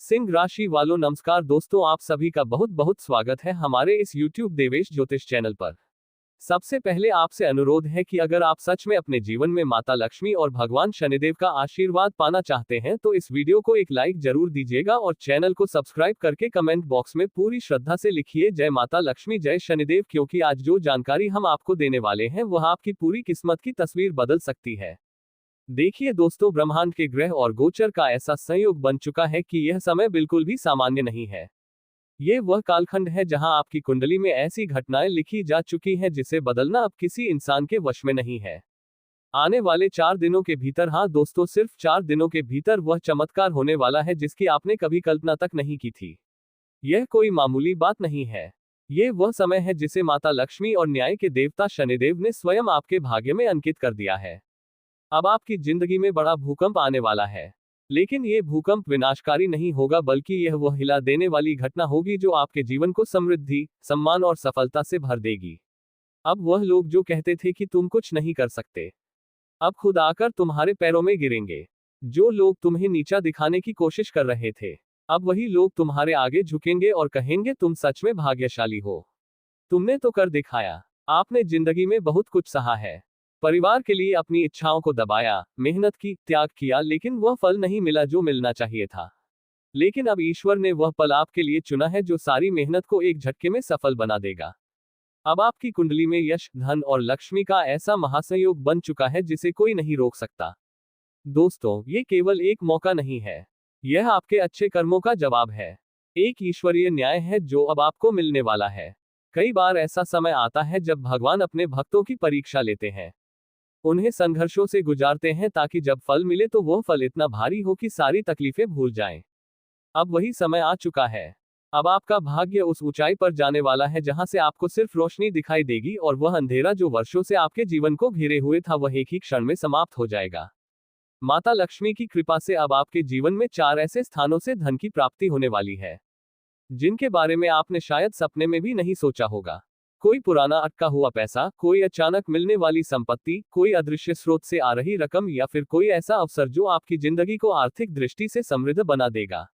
सिंह राशि वालों नमस्कार दोस्तों, आप सभी का बहुत बहुत स्वागत है हमारे इस YouTube देवेश ज्योतिष चैनल पर। सबसे पहले आपसे अनुरोध है कि अगर आप सच में अपने जीवन में माता लक्ष्मी और भगवान शनिदेव का आशीर्वाद पाना चाहते हैं तो इस वीडियो को एक लाइक जरूर दीजिएगा और चैनल को सब्सक्राइब करके कमेंट बॉक्स में पूरी श्रद्धा से लिखिए जय माता लक्ष्मी जय शनिदेव, क्योंकि आज जो जानकारी हम आपको देने वाले हैं वह आपकी पूरी किस्मत की तस्वीर बदल सकती है। देखिए दोस्तों, ब्रह्मांड के ग्रह और गोचर का ऐसा संयोग बन चुका है कि यह समय बिल्कुल भी सामान्य नहीं है। ये वह कालखंड है जहां आपकी कुंडली में ऐसी घटनाएं लिखी जा चुकी हैं जिसे बदलना अब किसी इंसान के वश में नहीं है। आने वाले 4 दिनों के भीतर, हाँ दोस्तों, सिर्फ 4 दिनों के भीतर वह चमत्कार होने वाला है जिसकी आपने कभी कल्पना तक नहीं की थी। यह कोई मामूली बात नहीं है। ये वह समय है जिसे माता लक्ष्मी और न्याय के देवता शनिदेव ने स्वयं आपके भाग्य में अंकित कर दिया है। अब आपकी जिंदगी में बड़ा भूकंप आने वाला है, लेकिन ये भूकंप विनाशकारी नहीं होगा, बल्कि यह वह हिला देने वाली घटना होगी जो आपके जीवन को समृद्धि, सम्मान और सफलता से भर देगी। अब वह लोग जो कहते थे कि तुम कुछ नहीं कर सकते, अब खुद आकर तुम्हारे पैरों में गिरेंगे। जो लोग तुम्हें नीचा दिखाने की कोशिश कर रहे थे, अब वही लोग तुम्हारे आगे झुकेंगे और कहेंगे तुम सच में भाग्यशाली हो, तुमने तो कर दिखाया। आपने जिंदगी में बहुत कुछ सहा है, परिवार के लिए अपनी इच्छाओं को दबाया, मेहनत की, त्याग किया, लेकिन वह फल नहीं मिला जो मिलना चाहिए था। लेकिन अब ईश्वर ने वह पल आपके लिए चुना है जो सारी मेहनत को एक झटके में सफल बना देगा। अब आपकी कुंडली में यश, धन और लक्ष्मी का ऐसा महासंयोग बन चुका है जिसे कोई नहीं रोक सकता। दोस्तों, ये केवल एक मौका नहीं है, यह आपके अच्छे कर्मों का जवाब है। एक ईश्वरीय न्याय है जो अब आपको मिलने वाला है। कई बार ऐसा समय आता है जब भगवान अपने भक्तों की परीक्षा लेते हैं, उन्हें संघर्षों से गुजारते हैं ताकि जब फल मिले तो वह फल इतना भारी हो कि सारी तकलीफें भूल जाएं। अब वही समय आ चुका है। अब आपका भाग्य उस ऊंचाई पर जाने वाला है जहां से आपको सिर्फ रोशनी दिखाई देगी और वह अंधेरा जो वर्षों से आपके जीवन को घेरे हुए था वह एक ही क्षण में समाप्त हो जाएगा। माता लक्ष्मी की कृपा से अब आपके जीवन में 4 ऐसे स्थानों से धन की प्राप्ति होने वाली है जिनके बारे में आपने शायद सपने में भी नहीं सोचा होगा। कोई पुराना अटका हुआ पैसा, कोई अचानक मिलने वाली संपत्ति, कोई अदृश्य स्रोत से आ रही रकम या फिर कोई ऐसा अवसर जो आपकी जिंदगी को आर्थिक दृष्टि से समृद्ध बना देगा।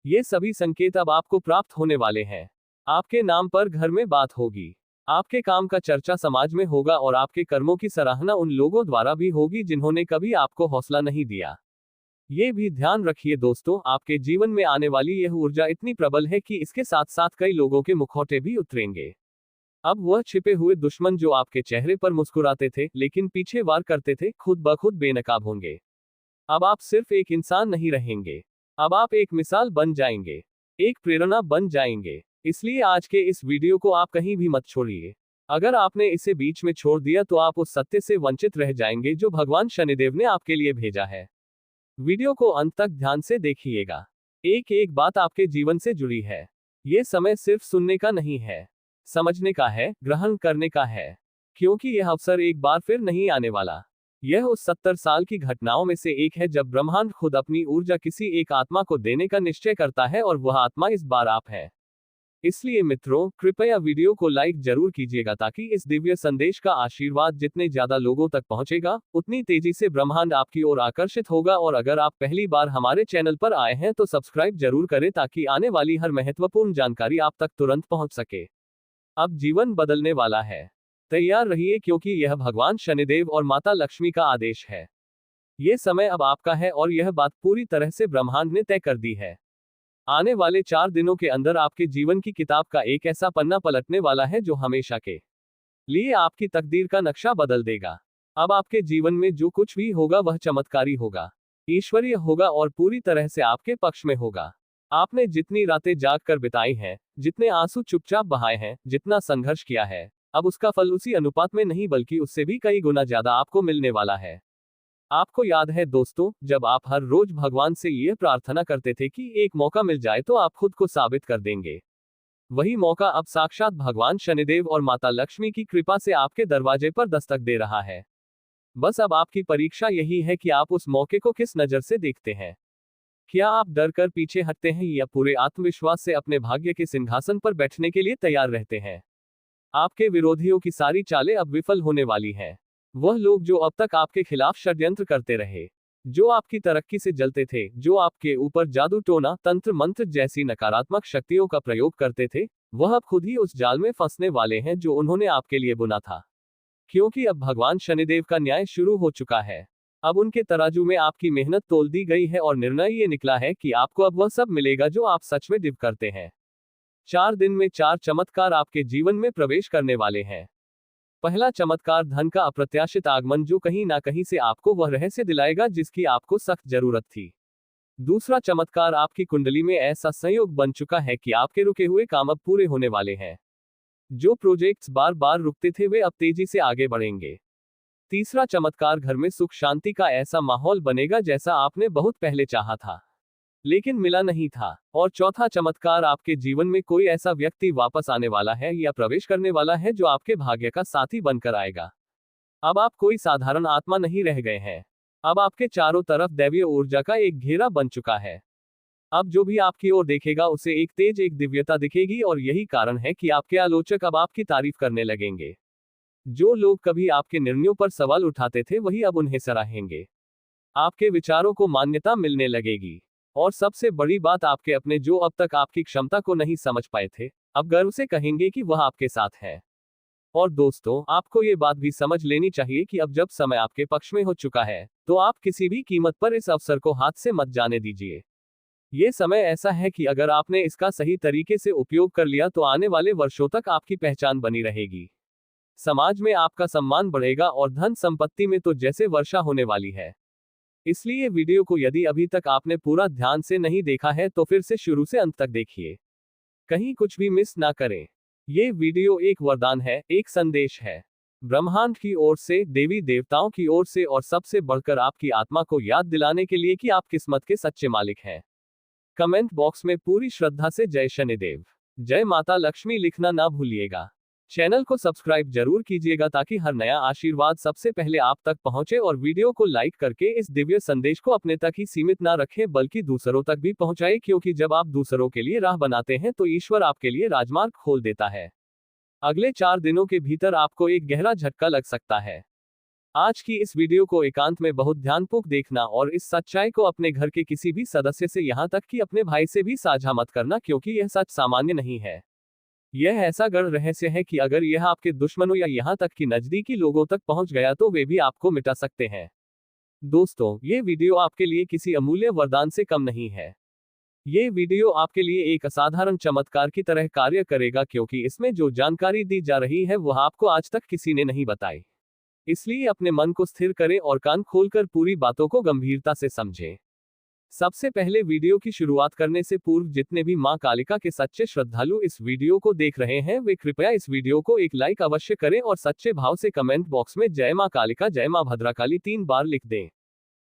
ये सभी संकेत अब आपको प्राप्त होने वाले हैं। आपके नाम पर घर में बात होगी, आपके काम का चर्चा समाज में होगा और आपके कर्मों की सराहना उन लोगों द्वारा भी होगी जिन्होंने कभी आपको हौसला नहीं दिया। ये भी ध्यान रखिए दोस्तों, आपके जीवन में आने वाली यह ऊर्जा इतनी प्रबल है कि इसके साथ साथ कई लोगों के मुखौटे भी उतरेंगे। अब वह छिपे हुए दुश्मन जो आपके चेहरे पर मुस्कुराते थे लेकिन पीछे वार करते थे, खुद ब खुद बेनकाब होंगे। अब आप सिर्फ एक इंसान नहीं रहेंगे, अब आप एक मिसाल बन जाएंगे, एक प्रेरणा बन जाएंगे। इसलिए आज के इस वीडियो को आप कहीं भी मत छोड़िए। अगर आपने इसे बीच में छोड़ दिया तो आप उस सत्य से वंचित रह जाएंगे जो भगवान शनिदेव ने आपके लिए भेजा है। वीडियो को अंत तक ध्यान से देखिएगा, एक एक बात आपके जीवन से जुड़ी है। ये समय सिर्फ सुनने का नहीं है, समझने का है, ग्रहण करने का है, क्योंकि यह अवसर एक बार फिर नहीं आने वाला। यह उस 70 साल की घटनाओं में से एक है जब ब्रह्मांड खुद अपनी ऊर्जा किसी एक आत्मा को देने का निश्चय करता है और वह आत्मा इस बार आप है। इसलिए मित्रों, कृपया वीडियो को लाइक जरूर कीजिएगा ताकि इस दिव्य संदेश का आशीर्वाद जितने ज्यादा लोगों तक पहुंचेगा उतनी तेजी से ब्रह्मांड आपकी ओर आकर्षित होगा। और अगर आप पहली बार हमारे चैनल पर आए हैं तो सब्सक्राइब जरूर करें ताकि आने वाली हर महत्वपूर्ण जानकारी आप तक तुरंत पहुंच सके। अब जीवन बदलने वाला है, तैयार रहिए क्योंकि यह भगवान शनिदेव और माता लक्ष्मी का आदेश है। यह समय अब आपका है और यह बात पूरी तरह से ब्रह्मांड ने तय कर दी है। आने वाले 4 दिनों के अंदर आपके जीवन की किताब का एक ऐसा पन्ना पलटने वाला है जो हमेशा के लिए आपकी तकदीर का नक्शा बदल देगा। अब आपके जीवन में जो कुछ भी होगा वह चमत्कारी होगा, ईश्वरीय होगा और पूरी तरह से आपके पक्ष में होगा। आपने जितनी रातें जाग कर बिताई हैं, जितने आंसू चुपचाप बहाए हैं, जितना संघर्ष किया है, अब उसका फल उसी अनुपात में नहीं बल्कि उससे भी कई गुना ज्यादा आपको मिलने वाला है। आपको याद है दोस्तों, जब आप हर रोज भगवान से यह प्रार्थना करते थे कि एक मौका मिल जाए तो आप खुद को साबित कर देंगे, वही मौका अब साक्षात भगवान शनिदेव और माता लक्ष्मी की कृपा से आपके दरवाजे पर दस्तक दे रहा है। बस अब आपकी परीक्षा यही है कि आप उस मौके को किस नजर से देखते हैं। क्या आप डर कर पीछे हटते हैं या पूरे आत्मविश्वास से अपने भाग्य के सिंहासन पर बैठने के लिए तैयार रहते हैं? आपके विरोधियों की सारी चालें अब विफल होने वाली हैं। वह लोग जो अब तक आपके खिलाफ षड्यंत्र करते रहे, जो आपकी तरक्की से जलते थे, जो आपके ऊपर जादू टोना, तंत्र मंत्र जैसी नकारात्मक शक्तियों का प्रयोग करते थे, वह अब खुद ही उस जाल में फंसने वाले हैं जो उन्होंने आपके लिए बुना था। क्योंकि अब भगवान शनिदेव का न्याय शुरू हो चुका है। अब उनके तराजू में आपकी मेहनत तोल दी गई है और निर्णय ये निकला है कि आपको अब वह सब मिलेगा जो आप सच में डिव करते हैं। 4 दिन में 4 चमत्कार आपके जीवन में प्रवेश करने वाले हैं। पहला चमत्कार, धन का अप्रत्याशित आगमन, जो कहीं ना कहीं से आपको वह रहस्य दिलाएगा जिसकी आपको सख्त जरूरत थी। दूसरा चमत्कार, आपकी कुंडली में ऐसा संयोग बन चुका है कि आपके रुके हुए काम अब पूरे होने वाले हैं। जो प्रोजेक्ट्स बार बार रुकते थे वे अब तेजी से आगे बढ़ेंगे। तीसरा चमत्कार, घर में सुख शांति का ऐसा माहौल बनेगा जैसा आपने बहुत पहले चाहा था लेकिन मिला नहीं था। और चौथा चमत्कार, आपके जीवन में कोई ऐसा व्यक्ति वापस आने वाला है या प्रवेश करने वाला है जो आपके भाग्य का साथी बनकर आएगा। अब आप कोई साधारण आत्मा नहीं रह गए हैं। अब आपके चारों तरफ दैवीय ऊर्जा का एक घेरा बन चुका है। अब जो भी आपकी ओर देखेगा उसे एक तेज, एक दिव्यता दिखेगी और यही कारण है कि आपके आलोचक अब आपकी तारीफ करने लगेंगे। जो लोग कभी आपके निर्णयों पर सवाल उठाते थे वही अब उन्हें सराहेंगे। आपके विचारों को मान्यता मिलने लगेगी। और सबसे बड़ी बात, आपके अपने जो अब तक आपकी क्षमता को नहीं समझ पाए थे, अब गर्व से कहेंगे कि वह आपके साथ है। और दोस्तों, आपको ये बात भी समझ लेनी चाहिए कि अब जब समय आपके पक्ष में हो चुका है, तो आप किसी भी कीमत पर इस अवसर को हाथ से मत जाने दीजिए। ये समय ऐसा है कि अगर आपने इसका सही तरीके से उपयोग कर लिया तो आने वाले वर्षों तक आपकी पहचान बनी रहेगी। समाज में आपका सम्मान बढ़ेगा और धन संपत्ति में तो जैसे वर्षा होने वाली है। इसलिए वीडियो को यदि अभी तक आपने पूरा ध्यान से नहीं देखा है तो फिर से शुरू से अंत तक देखिए, कहीं कुछ भी मिस ना करें। ये वीडियो एक वरदान है, एक संदेश है, ब्रह्मांड की ओर से, देवी देवताओं की ओर से, और सबसे बढ़कर आपकी आत्मा को याद दिलाने के लिए कि आप किस्मत के सच्चे मालिक हैं। कमेंट बॉक्स में पूरी श्रद्धा से जय शनिदेव, जय माता लक्ष्मी लिखना ना भूलिएगा। चैनल को सब्सक्राइब जरूर कीजिएगा ताकि हर नया आशीर्वाद सबसे पहले आप तक पहुंचे, और वीडियो को लाइक करके इस दिव्य संदेश को अपने तक ही सीमित ना रखें बल्कि दूसरों तक भी पहुंचाएं, क्योंकि जब आप दूसरों के लिए राह बनाते हैं तो ईश्वर आपके लिए राजमार्ग खोल देता है। अगले 4 दिनों के भीतर आपको एक गहरा झटका लग सकता है। आज की इस वीडियो को एकांत में बहुत ध्यानपूर्वक देखना और इस सच्चाई को अपने घर के किसी भी सदस्य से, यहां तक कि अपने भाई से भी साझा मत करना, क्योंकि यह सच सामान्य नहीं है। यह ऐसा गढ़ रहस्य है कि अगर यह आपके दुश्मनों या यहां तक कि नजदीकी लोगों तक पहुंच गया तो वे भी आपको मिटा सकते हैं। दोस्तों, ये वीडियो आपके लिए किसी अमूल्य वरदान से कम नहीं है। ये वीडियो आपके लिए एक असाधारण चमत्कार की तरह कार्य करेगा, क्योंकि इसमें जो जानकारी दी जा रही है वह आपको आज तक किसी ने नहीं बताई। इसलिए अपने मन को स्थिर करें और कान खोलकर पूरी बातों को गंभीरता से समझें। सबसे पहले, वीडियो की शुरुआत करने से पूर्व जितने भी मां कालिका के सच्चे श्रद्धालु इस वीडियो को देख रहे हैं वे कृपया इस वीडियो को एक लाइक अवश्य करें और सच्चे भाव से कमेंट बॉक्स में जय मां कालिका, जय मां भद्रकाली 3 बार लिख दें।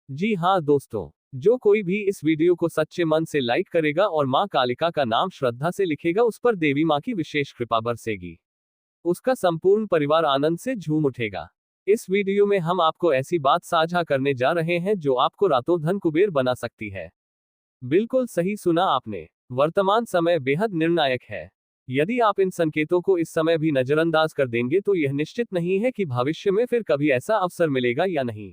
जी हाँ दोस्तों, जो कोई भी इस वीडियो को सच्चे मन से लाइक करेगा और मां कालिका का नाम श्रद्धा से लिखेगा, उस पर देवी मां की विशेष कृपा बरसेगी। उसका संपूर्ण परिवार आनंद से झूम उठेगा। इस वीडियो में हम आपको ऐसी बात साझा करने जा रहे हैं जो आपको रातों धन कुबेर बना सकती है। बिल्कुल सही सुना आपने। वर्तमान समय बेहद निर्णायक है। यदि आप इन संकेतों को इस समय भी नजरअंदाज कर देंगे तो यह निश्चित नहीं है कि भविष्य में फिर कभी ऐसा अवसर मिलेगा या नहीं।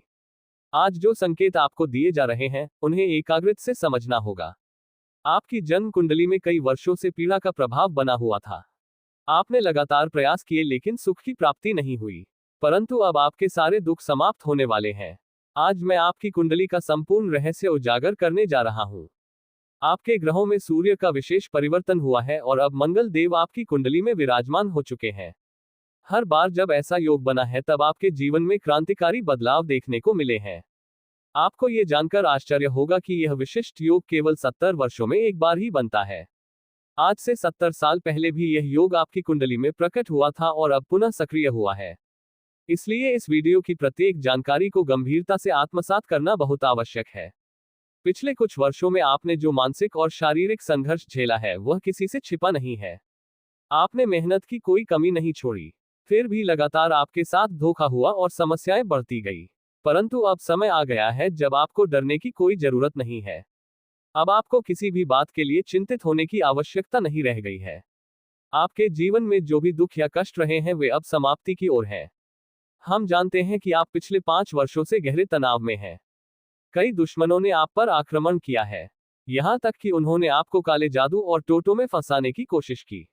आज जो संकेत आपको दिए जा रहे हैं उन्हें एकाग्रता से समझना होगा। आपकी जन्म कुंडली में कई वर्षों से पीड़ा का प्रभाव बना हुआ था। आपने लगातार प्रयास किए लेकिन सुख की प्राप्ति नहीं हुई, परंतु अब आपके सारे दुख समाप्त होने वाले हैं। आज मैं आपकी कुंडली का संपूर्ण रहस्य उजागर करने जा रहा हूं। आपके ग्रहों में सूर्य का विशेष परिवर्तन हुआ है और अब मंगल देव आपकी कुंडली में विराजमान हो चुके हैं। हर बार जब ऐसा योग बना है तब आपके जीवन में क्रांतिकारी बदलाव देखने को मिले हैं। आपको ये जानकर आश्चर्य होगा कि यह विशिष्ट योग केवल 70 वर्षों में एक बार ही बनता है। आज से 70 साल पहले भी यह योग आपकी कुंडली में प्रकट हुआ था और अब पुनः सक्रिय हुआ है। इसलिए इस वीडियो की प्रत्येक जानकारी को गंभीरता से आत्मसात करना बहुत आवश्यक है। पिछले कुछ वर्षों में आपने जो मानसिक और शारीरिक संघर्ष झेला है वह किसी से छिपा नहीं है। आपने मेहनत की कोई कमी नहीं छोड़ी, फिर भी लगातार आपके साथ धोखा हुआ और समस्याएं बढ़ती गई। परंतु अब समय आ गया है जब आपको डरने की कोई जरूरत नहीं है। अब आपको किसी भी बात के लिए चिंतित होने की आवश्यकता नहीं रह गई है। आपके जीवन में जो भी दुख या कष्ट रहे हैं वे अब समाप्ति की ओर हैं। हम जानते हैं कि आप पिछले 5 वर्षों से गहरे तनाव में हैं। कई दुश्मनों ने आप पर आक्रमण किया है। यहाँ तक कि उन्होंने आपको काले जादू और टोटों में फंसाने की कोशिश की।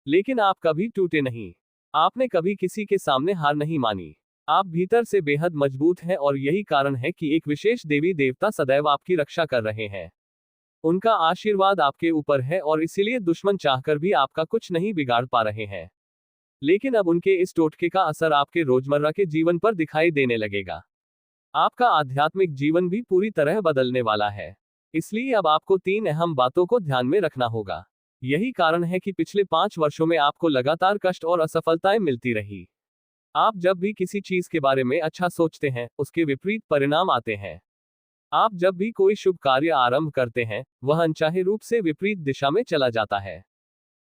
लेकिन आप कभी टूटे नहीं। आपने कभी किसी के सामने हार नहीं मानी। आप भीतर से बेहद मजबूत हैं और यही कारण है कि एक विशेष देवी देवता सदैव आपकी रक्षा कर रहे हैं। उनका आशीर्वाद आपके ऊपर है और इसीलिए दुश्मन चाहकर भी आपका कुछ नहीं बिगाड़ पा रहे हैं। लेकिन अब उनके इस टोटके का असर आपके रोजमर्रा के जीवन पर दिखाई देने लगेगा। आपका आध्यात्मिक जीवन भी पूरी तरह बदलने वाला है। इसलिए अब आपको 3 अहम बातों को ध्यान में रखना होगा। यही कारण है कि पिछले 5 वर्षों में आपको लगातार कष्ट और असफलताएं मिलती रही। आप जब भी किसी चीज के बारे में अच्छा सोचते हैं, उसके विपरीत परिणाम आते हैं। आप जब भी कोई शुभ कार्य आरंभ करते हैं, वह अनचाहे रूप से विपरीत दिशा में चला जाता है।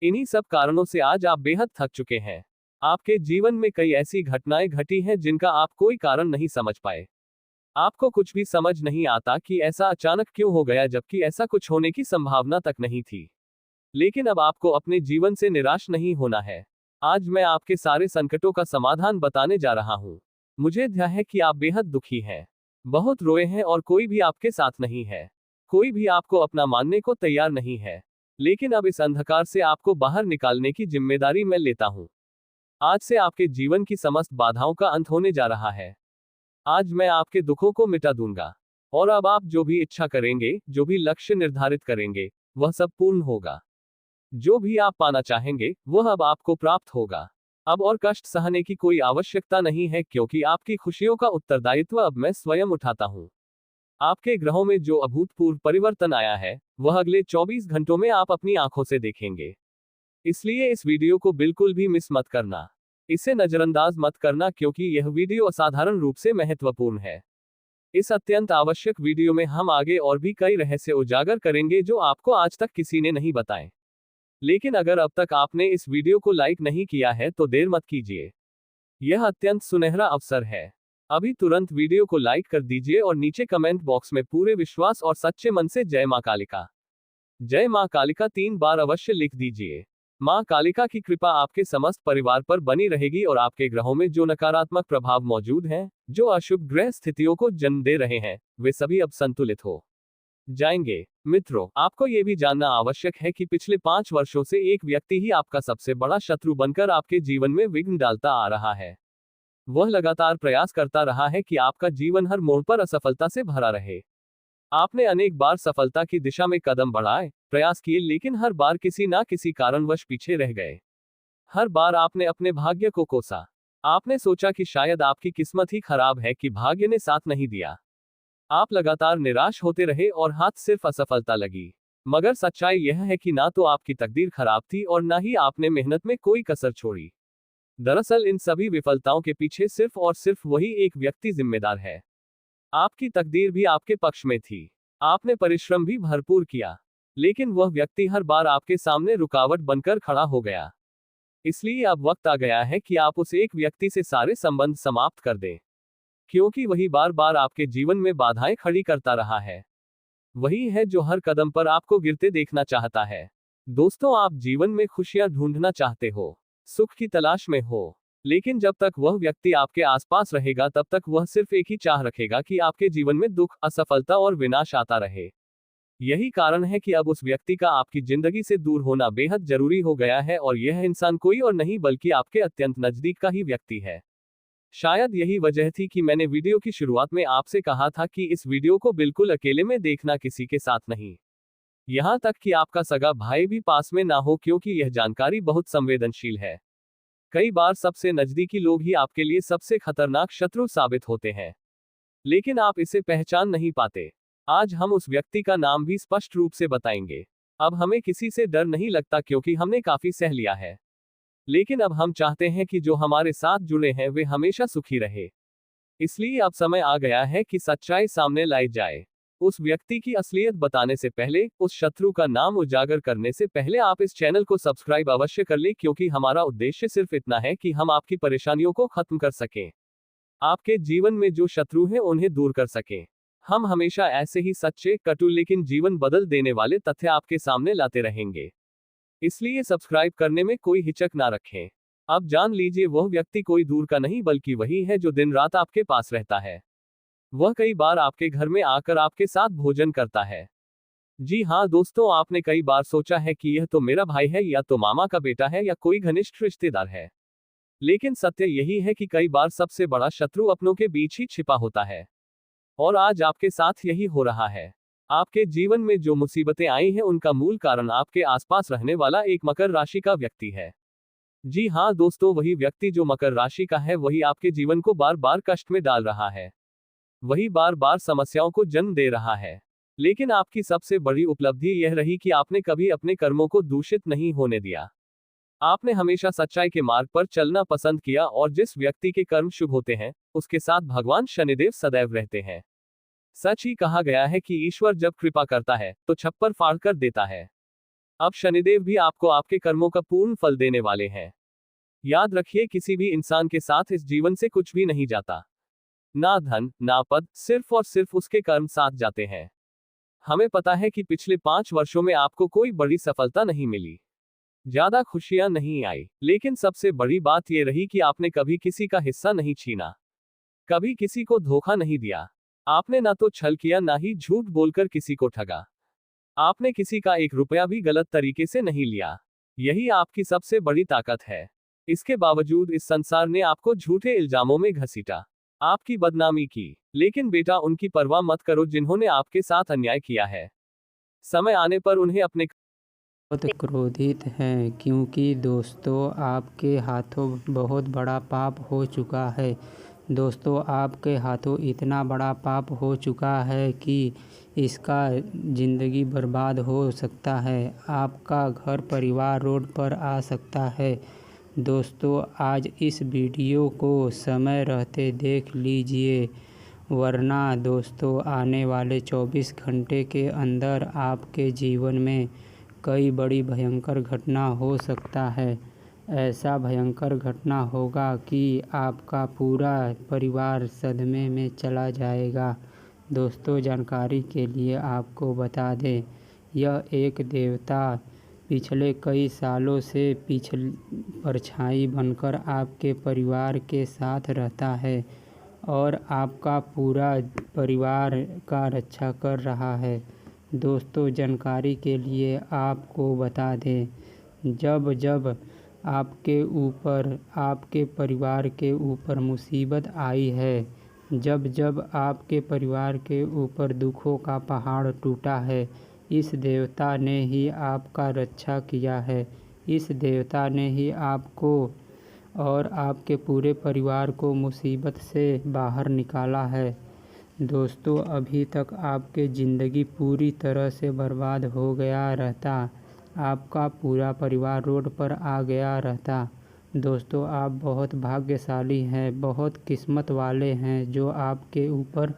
इन्हीं सब कारणों से आज आप बेहद थक चुके हैं। आपके जीवन में कई ऐसी घटनाएं घटी हैं जिनका आप कोई कारण नहीं समझ पाए। आपको कुछ भी समझ नहीं आता कि ऐसा अचानक क्यों हो गया, जबकि ऐसा कुछ होने की संभावना तक नहीं थी। लेकिन अब आपको अपने जीवन से निराश नहीं होना है। आज मैं आपके सारे संकटों का समाधान बताने जा रहा हूँ। मुझे ध्यान है कि आप बेहद दुखी हैं, बहुत रोए हैं और कोई भी आपके साथ नहीं है। कोई भी आपको अपना मानने को तैयार नहीं है। लेकिन अब इस अंधकार से आपको बाहर निकालने की जिम्मेदारी मैं लेता हूँ। आज से आपके जीवन की समस्त बाधाओं का अंत होने जा रहा है। आज मैं आपके दुखों को मिटा दूंगा और अब आप जो भी इच्छा करेंगे, जो भी लक्ष्य निर्धारित करेंगे, वह सब पूर्ण होगा। जो भी आप पाना चाहेंगे, वह अब आपको प्राप्त होगा। अब और कष्ट सहने की कोई आवश्यकता नहीं है, क्योंकि आपकी खुशियों का उत्तरदायित्व अब मैं स्वयं उठाता हूँ। आपके ग्रहों में जो अभूतपूर्व परिवर्तन आया है, वह अगले 24 घंटों में आप अपनी आंखों से देखेंगे। इसलिए इस वीडियो को बिल्कुल भी मिस मत करना। इसे नजरअंदाज मत करना, क्योंकि यह वीडियो असाधारण रूप से महत्वपूर्ण है। इस अत्यंत आवश्यक वीडियो में हम आगे और भी कई रहस्य उजागर करेंगे जो आपको आज तक किसी ने नहीं बताए। लेकिन अगर अब तक आपने इस वीडियो को लाइक नहीं किया है तो देर मत कीजिए। यह अत्यंत सुनहरा अवसर है। अभी तुरंत वीडियो को लाइक कर दीजिए और नीचे कमेंट बॉक्स में पूरे विश्वास और सच्चे मन से जय मां कालिका, जय मां कालिका 3 बार अवश्य लिख दीजिए। मां कालिका की कृपा आपके समस्त परिवार पर बनी रहेगी और आपके ग्रहों में जो नकारात्मक प्रभाव मौजूद हैं, जो अशुभ ग्रह स्थितियों को जन्म दे रहे हैं, वे सभी अब संतुलित हो जाएंगे। मित्रों, आपको यह भी जानना आवश्यक है कि पिछले 5 वर्षों से एक व्यक्ति ही आपका सबसे बड़ा शत्रु बनकर आपके जीवन में विघ्न डालता आ रहा है। वह लगातार प्रयास करता रहा है कि आपका जीवन हर मोड़ पर असफलता से भरा रहे। आपने अनेक बार सफलता की दिशा में कदम बढ़ाए, प्रयास किए, लेकिन हर बार किसी ना किसी कारणवश पीछे रह गए। हर बार आपने अपने भाग्य को कोसा। आपने सोचा कि शायद आपकी किस्मत ही खराब है कि भाग्य ने साथ नहीं दिया। आप लगातार निराश होते रहे और हाथ सिर्फ असफलता लगी। मगर सच्चाई यह है कि ना तो आपकी तकदीर खराब थी और ना ही आपने मेहनत में कोई कसर छोड़ी। दरअसल इन सभी विफलताओं के पीछे सिर्फ और सिर्फ वही एक व्यक्ति जिम्मेदार है। आपकी तकदीर भी आपके पक्ष में थी। आपने परिश्रम भी भरपूर किया, लेकिन वह व्यक्ति हर बार आपके सामने रुकावट बनकर खड़ा हो गया। इसलिए अब वक्त आ गया है कि आप उस एक व्यक्ति से सारे संबंध समाप्त कर दें, क्योंकि वही बार बार आपके जीवन में बाधाएं खड़ी करता रहा है। वही है जो हर कदम पर आपको गिरते देखना चाहता है। दोस्तों, आप जीवन में खुशियां ढूंढना चाहते हो, सुख की तलाश में हो, लेकिन जब तक वह व्यक्ति आपके आसपास रहेगा, तब तक वह सिर्फ एक ही चाह रखेगा कि आपके जीवन में दुख, असफलता और विनाश आता रहे। यही कारण है कि अब उस व्यक्ति का आपकी जिंदगी से दूर होना बेहद जरूरी हो गया है, और यह इंसान कोई और नहीं बल्कि आपके अत्यंत नजदीक का ही व्यक्ति है। शायद यही वजह थी कि मैंने वीडियो की शुरुआत में आपसे कहा था कि इस वीडियो को बिल्कुल अकेले में देखना, किसी के साथ नहीं। यहां तक कि आपका सगा भाई भी पास में ना हो, क्योंकि यह जानकारी बहुत संवेदनशील है। कई बार सबसे नजदीकी लोग ही आपके लिए सबसे खतरनाक शत्रु साबित होते हैं, लेकिन आप इसे पहचान नहीं पाते। आज हम उस व्यक्ति का नाम भी स्पष्ट रूप से बताएंगे। अब हमें किसी से डर नहीं लगता, क्योंकि हमने काफी सह लिया है। लेकिन अब हम चाहते हैं कि जो हमारे साथ जुड़े हैं वे हमेशा सुखी रहे। इसलिए अब समय आ गया है कि सच्चाई सामने लाई जाए। उस व्यक्ति की असलियत बताने से पहले, उस शत्रु का नाम उजागर करने से पहले आप इस चैनल को सब्सक्राइब अवश्य कर लें, क्योंकि हमारा उद्देश्य सिर्फ इतना है कि हम आपकी परेशानियों को खत्म कर सकें, आपके जीवन में जो शत्रु हैं उन्हें दूर कर सकें। हम हमेशा ऐसे ही सच्चे, कटु लेकिन जीवन बदल देने वाले तथ्य आपके सामने लाते रहेंगे। इसलिए सब्सक्राइब करने में कोई हिचक ना रखें। अब जान लीजिए, वह व्यक्ति कोई दूर का नहीं बल्कि वही है जो दिन रात आपके पास रहता है। वह कई बार आपके घर में आकर आपके साथ भोजन करता है। जी हाँ दोस्तों, आपने कई बार सोचा है कि यह तो मेरा भाई है, या तो मामा का बेटा है, या कोई घनिष्ठ रिश्तेदार है। लेकिन सत्य यही है कि कई बार सबसे बड़ा शत्रु अपनों के बीच ही छिपा होता है। और आज आपके साथ यही हो रहा है। आपके जीवन में जो मुसीबतें आई हैं, उनका मूल कारण आपके आसपास रहने वाला एक मकर राशि का व्यक्ति है। जी हाँ दोस्तों, वही व्यक्ति जो मकर राशि का है, वही आपके जीवन को बार बार कष्ट में डाल रहा है। वही बार बार समस्याओं को जन्म दे रहा है। लेकिन आपकी सबसे बड़ी उपलब्धि यह रही कि आपने कभी अपने कर्मों को दूषित नहीं होने दिया। आपने हमेशा सच्चाई के मार्ग पर चलना पसंद किया, और जिस व्यक्ति के कर्म शुभ होते हैं, उसके साथ भगवान शनिदेव सदैव रहते हैं। सच ही कहा गया है कि ईश्वर जब कृपा करता है तो छप्पर फाड़ कर देता है। अब शनिदेव भी आपको आपके कर्मों का पूर्ण फल देने वाले हैं। याद रखिए, किसी भी इंसान के साथ इस जीवन से कुछ भी नहीं जाता। ना धन, ना पद, सिर्फ और सिर्फ उसके कर्म साथ जाते हैं। हमें पता है कि पिछले 5 वर्षों में आपको कोई बड़ी सफलता नहीं मिली, ज्यादा खुशियां नहीं आई, लेकिन सबसे बड़ी बात यह रही कि आपने कभी किसी का हिस्सा नहीं छीना, कभी किसी को धोखा नहीं दिया। आपने ना तो छल किया, ना ही झूठ बोलकर किसी को ठगा। आपने किसी का 1 रुपया भी गलत तरीके से नहीं लिया। यही आपकी सबसे बड़ी ताकत है। इसके बावजूद इस संसार ने आपको झूठे इल्जामों में घसीटा, आपकी बदनामी की। लेकिन बेटा, उनकी परवाह मत करो जिन्होंने आपके साथ अन्याय किया है। समय आने पर उन्हें अपने बहुत क्रोधित हैं, क्योंकि दोस्तों आपके हाथों बहुत बड़ा पाप हो चुका है। दोस्तों आपके हाथों इतना बड़ा पाप हो चुका है कि इसका ज़िंदगी बर्बाद हो सकता है। आपका घर परिवार रोड पर आ सकता है। दोस्तों आज इस वीडियो को समय रहते देख लीजिए, वरना दोस्तों आने वाले 24 घंटे के अंदर आपके जीवन में कई बड़ी भयंकर घटना हो सकता है। ऐसा भयंकर घटना होगा कि आपका पूरा परिवार सदमे में चला जाएगा। दोस्तों जानकारी के लिए आपको बता दें, यह एक देवता पिछले कई सालों से परछाई बनकर आपके परिवार के साथ रहता है और आपका पूरा परिवार का रक्षा कर रहा है। दोस्तों जानकारी के लिए आपको बता दें, जब जब आपके ऊपर, आपके परिवार के ऊपर मुसीबत आई है, जब जब आपके परिवार के ऊपर दुखों का पहाड़ टूटा है, इस देवता ने ही आपका रक्षा किया है। इस देवता ने ही आपको और आपके पूरे परिवार को मुसीबत से बाहर निकाला है। दोस्तों अभी तक आपकी ज़िंदगी पूरी तरह से बर्बाद हो गया रहता, आपका पूरा परिवार रोड पर आ गया रहता। दोस्तों आप बहुत भाग्यशाली हैं, बहुत किस्मत वाले हैं जो आपके ऊपर